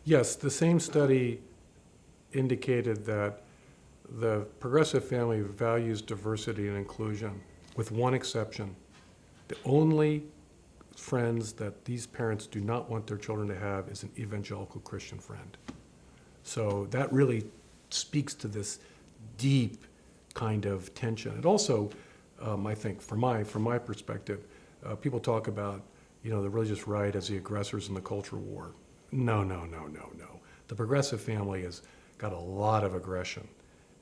Yes, the same study indicated that the progressive family values diversity and inclusion, with one exception. The only friends that these parents do not want their children to have is an evangelical Christian friend. So that really speaks to this deep kind of tension. It also, I think, from my perspective, people talk about, the religious right as the aggressors in the culture war. No. The progressive family has got a lot of aggression,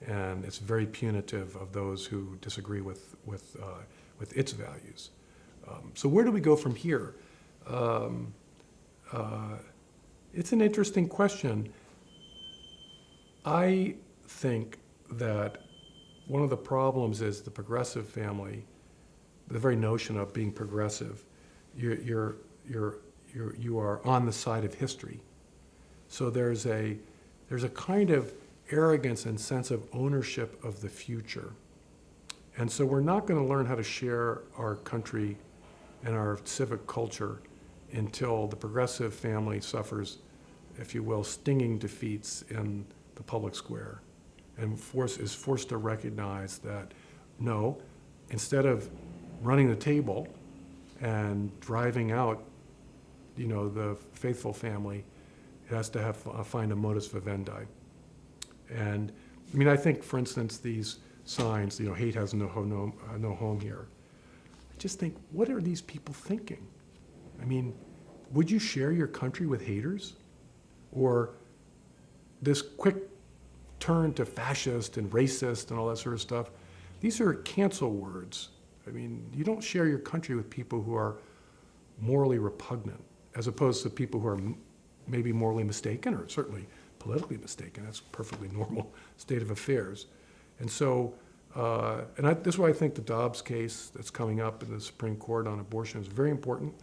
and it's very punitive of those who disagree with its values. So where do we go from here? It's an interesting question. I think that one of the problems is the progressive family, the very notion of being progressive. You are on the side of history. So there's a kind of arrogance and sense of ownership of the future. And so we're not going to learn how to share our country and our civic culture until the progressive family suffers, if you will, stinging defeats in the public square, and is forced to recognize that, no, instead of running the table and driving out, the faithful family, it has to find a modus vivendi. And I think, for instance, these signs, hate has no home here. I just think, what are these people thinking? Would you share your country with haters? Or this quick turn to fascist and racist and all that sort of stuff? These are cancel words. You don't share your country with people who are morally repugnant, as opposed to people who are maybe morally mistaken, or certainly politically mistaken. That's a perfectly normal state of affairs. And so, this is why I think the Dobbs case that's coming up in the Supreme Court on abortion is very important.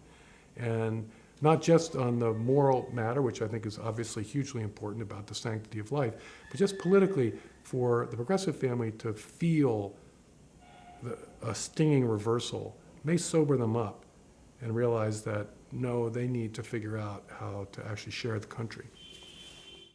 And not just on the moral matter, which I think is obviously hugely important about the sanctity of life, but just politically for the progressive family to feel a stinging reversal may sober them up and realize that, no, they need to figure out how to actually share the country.